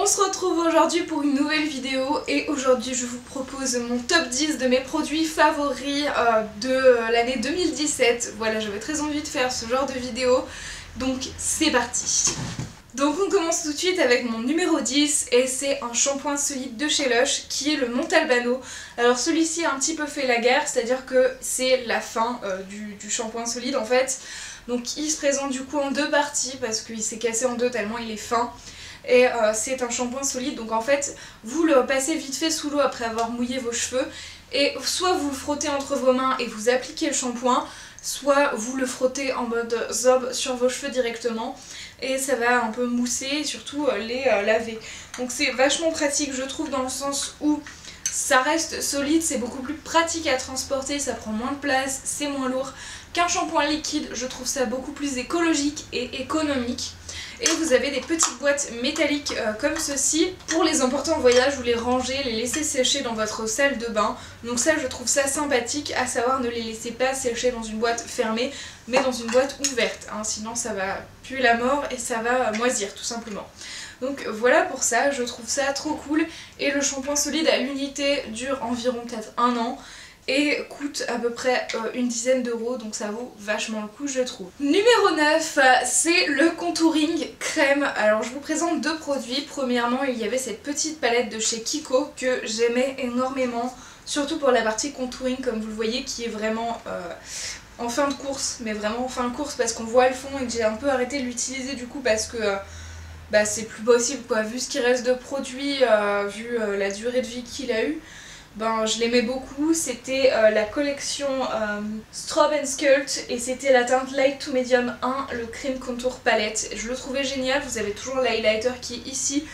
se retrouve aujourd'hui pour une nouvelle vidéo et aujourd'hui je vous propose mon top 10 de mes produits favoris de l'année 2017. Voilà, j'avais très envie de faire ce genre de vidéo, donc c'est parti. Donc on commence tout de suite avec mon numéro 10 et c'est un shampoing solide de chez Lush qui est le Montalbano. Alors celui-ci a un petit peu fait la guerre, c'est-à-dire que c'est la fin du shampoing solide en fait. Donc il se présente du coup en deux parties parce qu'il s'est cassé en deux tellement il est fin. Et c'est un shampoing solide, donc en fait vous le passez vite fait sous l'eau après avoir mouillé vos cheveux et soit vous le frottez entre vos mains et vous appliquez le shampoing, soit vous le frottez en mode zob sur vos cheveux directement et ça va un peu mousser et surtout les laver. Donc c'est vachement pratique je trouve dans le sens où ça reste solide, c'est beaucoup plus pratique à transporter, ça prend moins de place, c'est moins lourd qu'un shampoing liquide. Je trouve ça beaucoup plus écologique et économique. Et vous avez des petites boîtes métalliques comme ceci pour les emporter en voyage ou les ranger, les laisser sécher dans votre salle de bain. Donc ça je trouve ça sympathique, à savoir ne les laissez pas sécher dans une boîte fermée mais dans une boîte ouverte, hein, sinon ça va puer la mort et ça va moisir tout simplement. Donc voilà pour ça, je trouve ça trop cool et le shampoing solide à l'unité dure environ peut-être 1 an. Et coûte à peu près une dizaine d'euros, donc ça vaut vachement le coup je trouve. Numéro 9, c'est le contouring crème. Alors je vous présente deux produits. Premièrement il y avait cette petite palette de chez Kiko que j'aimais énormément, surtout pour la partie contouring comme vous le voyez qui est vraiment en fin de course, mais vraiment en fin de course parce qu'on voit le fond et que j'ai un peu arrêté de l'utiliser du coup parce que c'est plus possible quoi, vu ce qui reste de produit, vu la durée de vie qu'il a eu. Je l'aimais beaucoup, c'était la collection Strobe & Sculpt et c'était la teinte Light to Medium 1, le Cream Contour Palette. Je le trouvais génial, vous avez toujours l'highlighter qui est ici,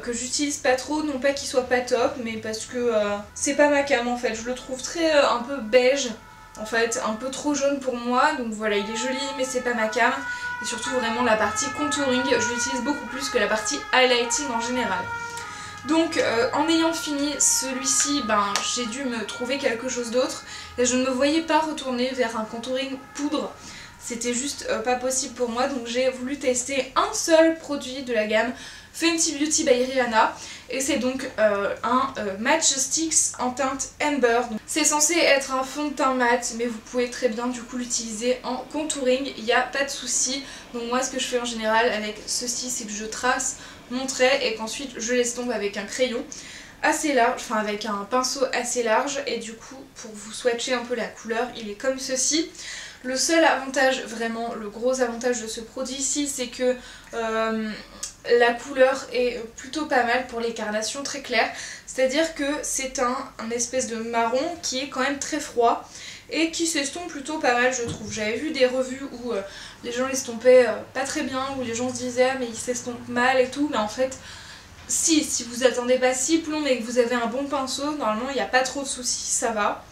que j'utilise pas trop, non pas qu'il soit pas top, mais parce que c'est pas ma came en fait. Je le trouve très un peu beige, en fait, un peu trop jaune pour moi, donc voilà, il est joli mais c'est pas ma came. Et surtout vraiment la partie contouring, je l'utilise beaucoup plus que la partie highlighting en général. Donc en ayant fini celui-ci, j'ai dû me trouver quelque chose d'autre et je ne me voyais pas retourner vers un contouring poudre. C'était juste pas possible pour moi, donc j'ai voulu tester un seul produit de la gamme Fenty Beauty by Rihanna et c'est donc un Match Sticks en teinte Amber. C'est censé être un fond de teint mat mais vous pouvez très bien du coup l'utiliser en contouring, il n'y a pas de souci. Donc moi ce que je fais en général avec ceci c'est que je trace mon trait et qu'ensuite je l'estompe avec un crayon assez large, enfin avec un pinceau assez large et du coup pour vous swatcher un peu la couleur il est comme ceci. Le seul avantage, vraiment le gros avantage de ce produit ici c'est que la couleur est plutôt pas mal pour les carnations très claires, c'est à dire que c'est un espèce de marron qui est quand même très froid et qui s'estompe plutôt pas mal je trouve. J'avais vu des revues où les gens l'estompaient pas très bien, où les gens se disaient ah, mais il s'estompe mal et tout, mais en fait si vous attendez pas si plomb et que vous avez un bon pinceau, normalement il n'y a pas trop de soucis, ça va.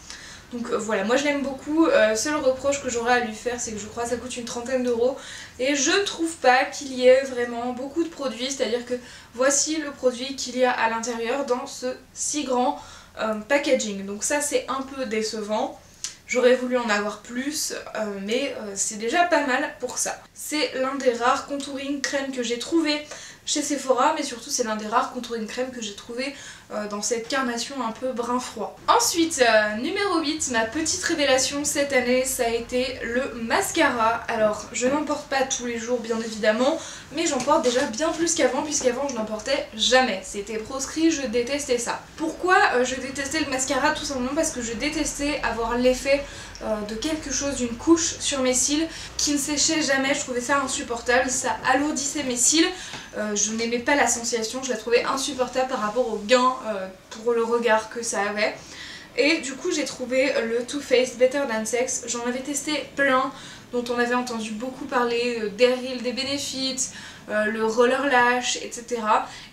Donc voilà, moi je l'aime beaucoup, seul reproche que j'aurais à lui faire c'est que je crois que ça coûte une trentaine d'euros et je ne trouve pas qu'il y ait vraiment beaucoup de produits, c'est à dire que voici le produit qu'il y a à l'intérieur dans ce si grand packaging, donc ça c'est un peu décevant. J'aurais voulu en avoir plus, mais c'est déjà pas mal pour ça. C'est l'un des rares contouring crème que j'ai trouvé chez Sephora, mais surtout c'est l'un des rares contouring crème que j'ai trouvé dans cette carnation un peu brun froid. Ensuite, numéro 8, ma petite révélation cette année, ça a été le mascara. Alors, je n'en porte pas tous les jours bien évidemment, mais j'en porte déjà bien plus qu'avant, puisqu'avant je n'en portais jamais. C'était proscrit, je détestais ça. Pourquoi je détestais le mascara? Tout simplement parce que je détestais avoir l'effet de quelque chose, d'une couche sur mes cils qui ne séchait jamais. Je trouvais ça insupportable, ça alourdissait mes cils. Je n'aimais pas la sensation, je la trouvais insupportable par rapport au gain pour le regard que ça avait. Et du coup j'ai trouvé le Too Faced Better Than Sex, j'en avais testé plein dont on avait entendu beaucoup parler, Daryl des Benefits, le Roller Lash, etc.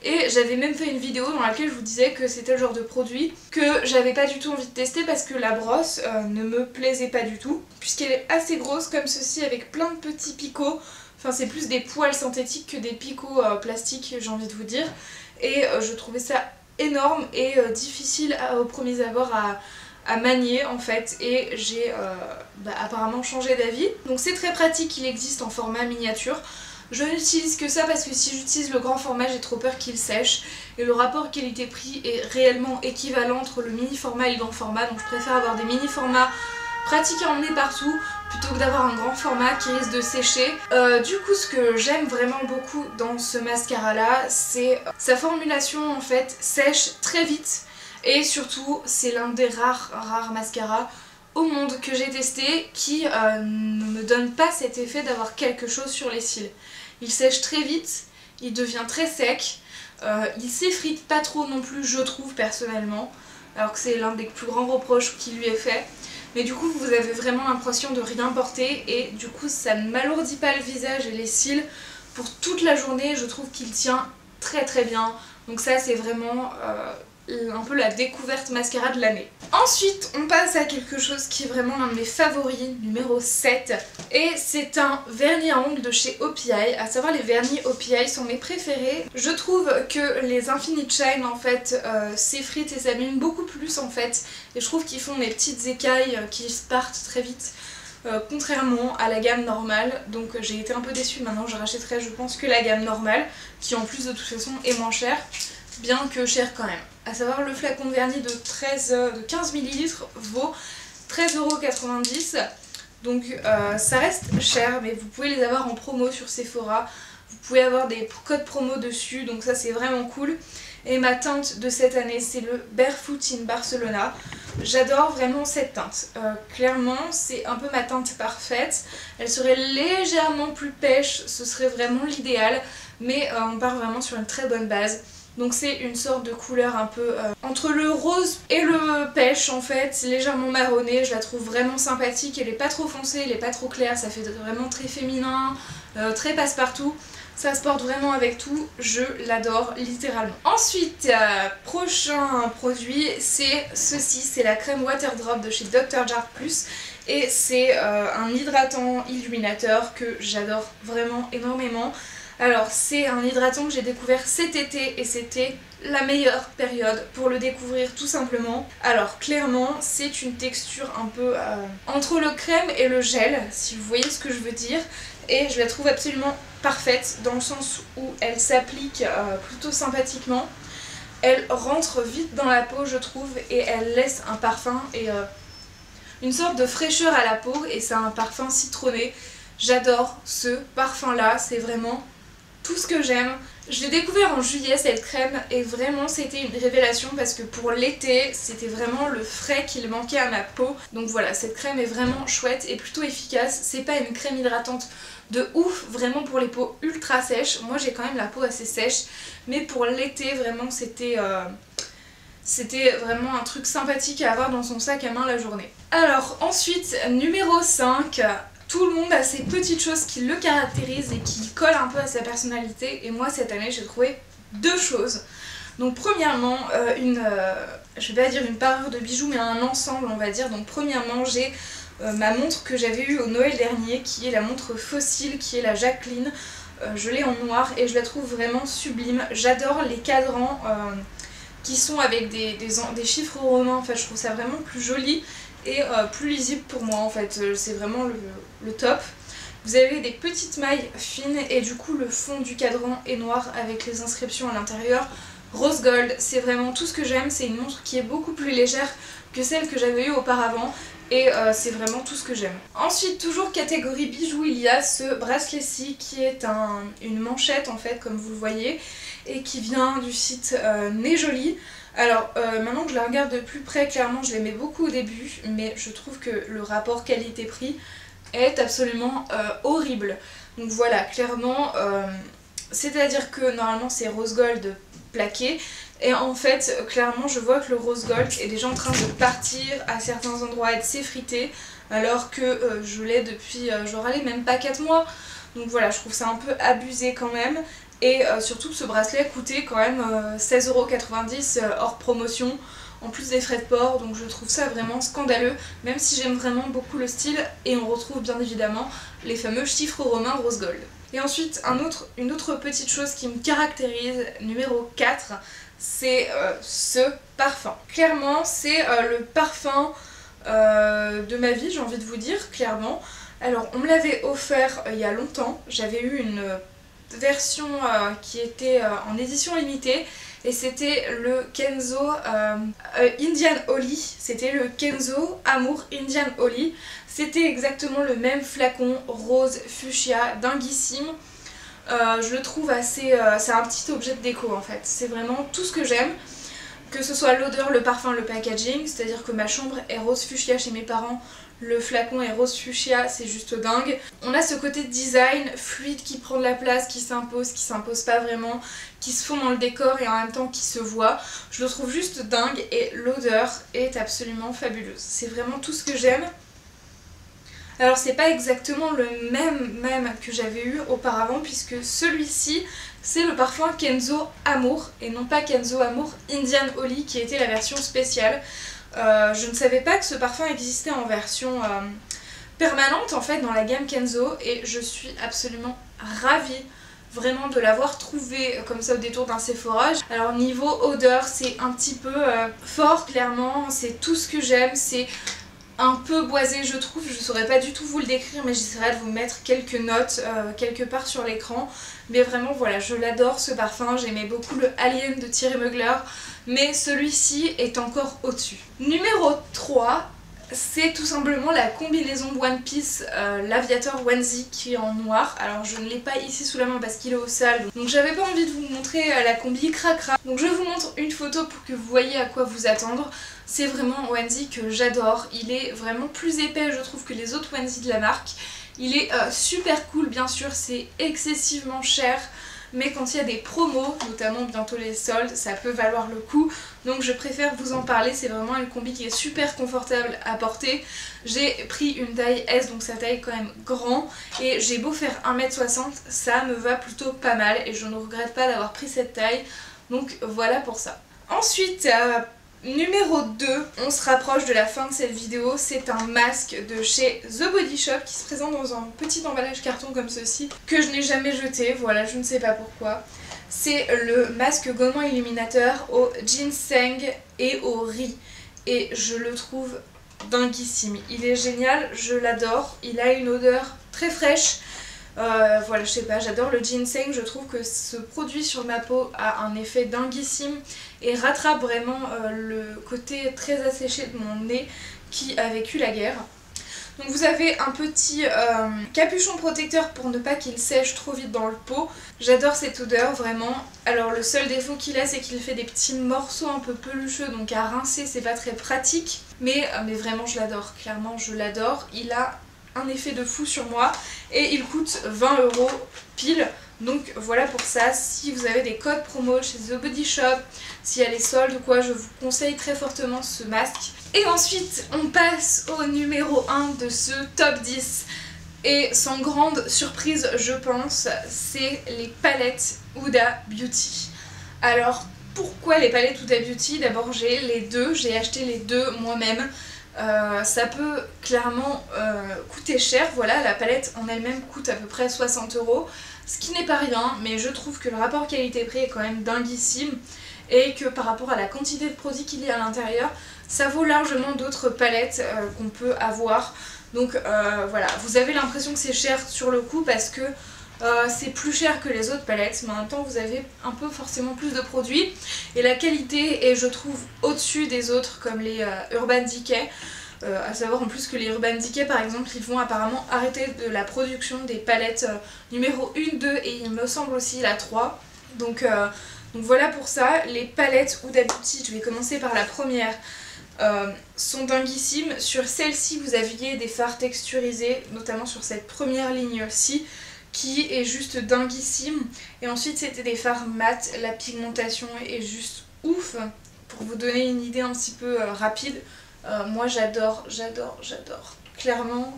Et j'avais même fait une vidéo dans laquelle je vous disais que c'était le genre de produit que j'avais pas du tout envie de tester parce que la brosse ne me plaisait pas du tout, puisqu'elle est assez grosse comme ceci avec plein de petits picots. Enfin c'est plus des poils synthétiques que des picots plastiques j'ai envie de vous dire. Et je trouvais ça énorme et difficile au premier abord à manier en fait, et j'ai apparemment changé d'avis. Donc c'est très pratique, il existe en format miniature. Je n'utilise que ça parce que si j'utilise le grand format, j'ai trop peur qu'il sèche. Et le rapport qualité-prix est réellement équivalent entre le mini format et le grand format. Donc je préfère avoir des mini formats pratiques à emmener partout plutôt que d'avoir un grand format qui risque de sécher. Du coup, ce que j'aime vraiment beaucoup dans ce mascara là, c'est sa formulation en fait sèche très vite. Et surtout, c'est l'un des rares mascaras au monde que j'ai testé qui ne me donne pas cet effet d'avoir quelque chose sur les cils. Il sèche très vite, il devient très sec, il s'effrite pas trop non plus, je trouve personnellement, alors que c'est l'un des plus grands reproches qui lui est fait. Mais du coup vous avez vraiment l'impression de rien porter et du coup ça ne m'alourdit pas le visage et les cils pour toute la journée. Je trouve qu'il tient très bien, donc ça c'est vraiment un peu la découverte mascara de l'année. Ensuite on passe à quelque chose qui est vraiment l'un de mes favoris, numéro 7, et c'est un vernis à ongles de chez OPI. À savoir, les vernis OPI sont mes préférés. Je trouve que les Infinite Shine en fait s'effritent et s'abîment beaucoup plus en fait, et je trouve qu'ils font des petites écailles qui se partent très vite. Contrairement à la gamme normale, donc j'ai été un peu déçue. Maintenant je rachèterai je pense que la gamme normale, qui en plus de toute façon est moins chère, bien que cher quand même. À savoir, le flacon de vernis de 15 ml vaut 13,90 €. Donc ça reste cher, mais vous pouvez les avoir en promo sur Sephora. Vous pouvez avoir des codes promo dessus, donc ça c'est vraiment cool. Et ma teinte de cette année, c'est le Barefoot in Barcelona. J'adore vraiment cette teinte. Clairement, c'est un peu ma teinte parfaite. Elle serait légèrement plus pêche, ce serait vraiment l'idéal. Mais on part vraiment sur une très bonne base. Donc c'est une sorte de couleur un peu entre le rose et le pêche en fait, légèrement marronné. Je la trouve vraiment sympathique, elle est pas trop foncée, elle est pas trop claire, ça fait vraiment très féminin, très passe-partout. Ça se porte vraiment avec tout, je l'adore littéralement. Ensuite, prochain produit, c'est ceci, c'est la crème Water Drop de chez Dr. Jart+. Et c'est un hydratant illuminateur que j'adore vraiment énormément. Alors c'est un hydratant que j'ai découvert cet été et c'était la meilleure période pour le découvrir tout simplement. Alors clairement c'est une texture un peu entre le crème et le gel, si vous voyez ce que je veux dire. Et je la trouve absolument parfaite dans le sens où elle s'applique plutôt sympathiquement. Elle rentre vite dans la peau je trouve et elle laisse un parfum et une sorte de fraîcheur à la peau et c'est un parfum citronné. J'adore ce parfum là, c'est vraiment tout ce que j'aime. Je l'ai découvert en juillet cette crème et vraiment c'était une révélation parce que pour l'été c'était vraiment le frais qu'il manquait à ma peau. Donc voilà, cette crème est vraiment chouette et plutôt efficace. C'est pas une crème hydratante de ouf vraiment pour les peaux ultra sèches. Moi j'ai quand même la peau assez sèche, mais pour l'été vraiment c'était vraiment un truc sympathique à avoir dans son sac à main la journée. Alors ensuite, numéro 5. Tout le monde a ces petites choses qui le caractérisent et qui collent un peu à sa personnalité. Et moi cette année j'ai trouvé deux choses. Donc premièrement, je vais pas dire une parure de bijoux mais un ensemble on va dire. Donc premièrement j'ai ma montre que j'avais eue au Noël dernier qui est la montre Fossil, qui est la Jacqueline. Je l'ai en noir et je la trouve vraiment sublime. J'adore les cadrans qui sont avec des chiffres romains, en fait je trouve ça vraiment plus joli et plus lisible pour moi en fait, c'est vraiment le top. Vous avez des petites mailles fines et du coup le fond du cadran est noir avec les inscriptions à l'intérieur. Rose gold, c'est vraiment tout ce que j'aime, c'est une montre qui est beaucoup plus légère que celle que j'avais eue auparavant et c'est vraiment tout ce que j'aime. Ensuite, toujours catégorie bijoux, il y a ce bracelet-ci qui est une manchette en fait comme vous le voyez et qui vient du site Né Jolie. Alors maintenant que je la regarde de plus près, clairement je l'aimais beaucoup au début, mais je trouve que le rapport qualité-prix est absolument horrible. Donc voilà, clairement, c'est à dire que normalement c'est rose gold plaqué, et en fait clairement je vois que le rose gold est déjà en train de partir à certains endroits et de s'effriter, alors que je l'ai depuis genre allez même pas 4 mois. Donc voilà, je trouve ça un peu abusé quand même. Et surtout que ce bracelet coûtait quand même 16,90 € hors promotion, en plus des frais de port, donc je trouve ça vraiment scandaleux, même si j'aime vraiment beaucoup le style, et on retrouve bien évidemment les fameux chiffres romains rose gold. Et ensuite une autre petite chose qui me caractérise, numéro 4, c'est ce parfum. Clairement c'est le parfum de ma vie, j'ai envie de vous dire, clairement. Alors on me l'avait offert il y a longtemps, j'avais eu une version qui était en édition limitée et c'était le Kenzo Indian Holy, c'était le Kenzo Amour Indian Holy. C'était exactement le même flacon rose fuchsia, dinguissime. Je le trouve assez... c'est un petit objet de déco en fait, c'est vraiment tout ce que j'aime. Que ce soit l'odeur, le parfum, le packaging, c'est-à-dire que ma chambre est rose fuchsia chez mes parents, le flacon est rose fuchsia, c'est juste dingue. On a ce côté design fluide qui prend de la place, qui s'impose pas vraiment, qui se fond dans le décor et en même temps qui se voit. Je le trouve juste dingue et l'odeur est absolument fabuleuse. C'est vraiment tout ce que j'aime. Alors c'est pas exactement le même que j'avais eu auparavant puisque celui-ci c'est le parfum Kenzo Amour et non pas Kenzo Amour Indian Holy qui était la version spéciale. Je ne savais pas que ce parfum existait en version permanente en fait dans la gamme Kenzo et je suis absolument ravie vraiment de l'avoir trouvé comme ça au détour d'un Sephora. Alors niveau odeur c'est un petit peu fort clairement, c'est tout ce que j'aime, c'est un peu boisé je trouve, je saurais pas du tout vous le décrire mais j'essaierai de vous mettre quelques notes quelque part sur l'écran. Mais vraiment voilà, je l'adore ce parfum, j'aimais beaucoup le Alien de Thierry Mugler, mais celui-ci est encore au-dessus. Numéro 3, c'est tout simplement la combinaison One Piece l'Aviator Onesie qui est en noir. Alors je ne l'ai pas ici sous la main parce qu'il est au sale, donc j'avais pas envie de vous montrer la combi cracra. Donc je vous montre une photo pour que vous voyez à quoi vous attendre. C'est vraiment un onesie que j'adore, il est vraiment plus épais je trouve que les autres onesies de la marque. Il est super cool bien sûr, c'est excessivement cher. Mais quand il y a des promos, notamment bientôt les soldes, ça peut valoir le coup. Donc je préfère vous en parler, c'est vraiment une combi qui est super confortable à porter. J'ai pris une taille S, donc sa taille quand même grand. Et j'ai beau faire 1m60, ça me va plutôt pas mal. Et je ne regrette pas d'avoir pris cette taille. Donc voilà pour ça. Ensuite, numéro 2, on se rapproche de la fin de cette vidéo, c'est un masque de chez The Body Shop qui se présente dans un petit emballage carton comme ceci, que je n'ai jamais jeté, voilà, je ne sais pas pourquoi. C'est le masque gommant illuminateur au ginseng et au riz, et je le trouve dinguissime. Il est génial, je l'adore, il a une odeur très fraîche. Voilà, je sais pas, j'adore le ginseng, je trouve que ce produit sur ma peau a un effet dinguissime et rattrape vraiment le côté très asséché de mon nez qui a vécu la guerre. Donc vous avez un petit capuchon protecteur pour ne pas qu'il sèche trop vite dans le pot. J'adore cette odeur vraiment. Alors le seul défaut qu'il a c'est qu'il fait des petits morceaux un peu pelucheux donc à rincer c'est pas très pratique. Mais vraiment je l'adore, clairement je l'adore. Il a un effet de fou sur moi et il coûte 20 € pile. Donc voilà pour ça, si vous avez des codes promo chez The Body Shop, s'il y a les soldes ou quoi, je vous conseille très fortement ce masque. Et ensuite on passe au numéro 1 de ce top 10 et sans grande surprise je pense, c'est les palettes Huda Beauty. Alors pourquoi les palettes Huda Beauty? D'abord j'ai les deux, j'ai acheté les deux moi-même. Ça peut clairement coûter cher, voilà, la palette en elle-même coûte à peu près 60 €, ce qui n'est pas rien, mais je trouve que le rapport qualité-prix est quand même dinguissime et que par rapport à la quantité de produits qu'il y a à l'intérieur, ça vaut largement d'autres palettes qu'on peut avoir. Donc voilà, vous avez l'impression que c'est cher sur le coup parce que c'est plus cher que les autres palettes, mais en même temps vous avez un peu forcément plus de produits et la qualité est je trouve au-dessus des autres comme les Urban Decay, à savoir en plus que les Urban Decay par exemple ils vont apparemment arrêter de la production des palettes numéro 1, 2 et il me semble aussi la 3. Donc voilà pour ça, les palettes Huda Beauty, je vais commencer par la première, sont dinguissimes. Sur celle-ci vous aviez des fards texturisés, notamment sur cette première ligne-ci, qui est juste dinguissime. Et ensuite c'était des fards mat, la pigmentation est juste ouf. Pour vous donner une idée un petit peu rapide, moi j'adore. Clairement,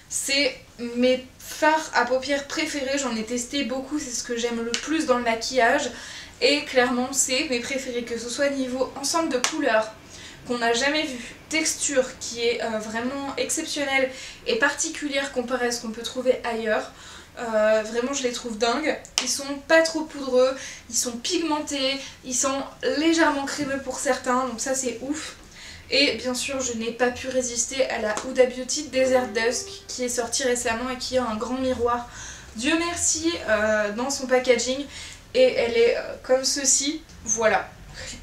c'est mes fards à paupières préférés, j'en ai testé beaucoup, c'est ce que j'aime le plus dans le maquillage. Et clairement c'est mes préférés, que ce soit niveau ensemble de couleurs qu'on n'a jamais vu, texture qui est vraiment exceptionnelle et particulière comparée à ce qu'on peut trouver ailleurs. Vraiment je les trouve dingues, ils sont pas trop poudreux, ils sont pigmentés, ils sont légèrement crémeux pour certains, donc ça c'est ouf. Et bien sûr je n'ai pas pu résister à la Huda Beauty Desert Dusk qui est sortie récemment et qui a un grand miroir Dieu merci, dans son packaging, et elle est comme ceci, voilà.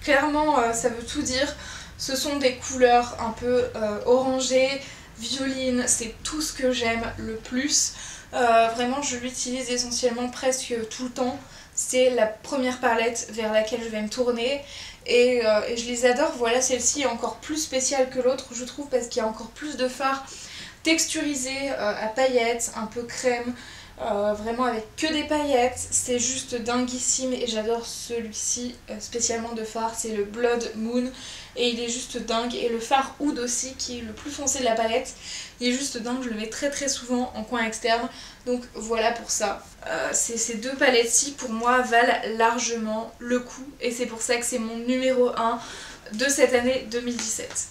Clairement ça veut tout dire, ce sont des couleurs un peu orangées, violines, c'est tout ce que j'aime le plus. Vraiment je l'utilise essentiellement presque tout le temps, c'est la première palette vers laquelle je vais me tourner et je les adore. Voilà, celle-ci est encore plus spéciale que l'autre je trouve parce qu'il y a encore plus de fard texturisé à paillettes, un peu crème. Vraiment avec que des paillettes, c'est juste dinguissime et j'adore celui-ci spécialement de fard, c'est le Blood Moon et il est juste dingue. Et le fard Oud aussi qui est le plus foncé de la palette, il est juste dingue, je le mets très souvent en coin externe, donc voilà pour ça. Ces deux palettes-ci pour moi valent largement le coup et c'est pour ça que c'est mon numéro 1 de cette année 2017.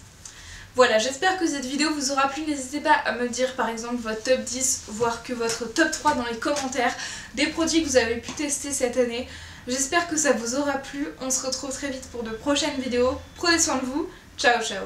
Voilà, j'espère que cette vidéo vous aura plu. N'hésitez pas à me dire par exemple votre top 10, voire que votre top 3 dans les commentaires des produits que vous avez pu tester cette année. J'espère que ça vous aura plu. On se retrouve très vite pour de prochaines vidéos. Prenez soin de vous. Ciao ciao.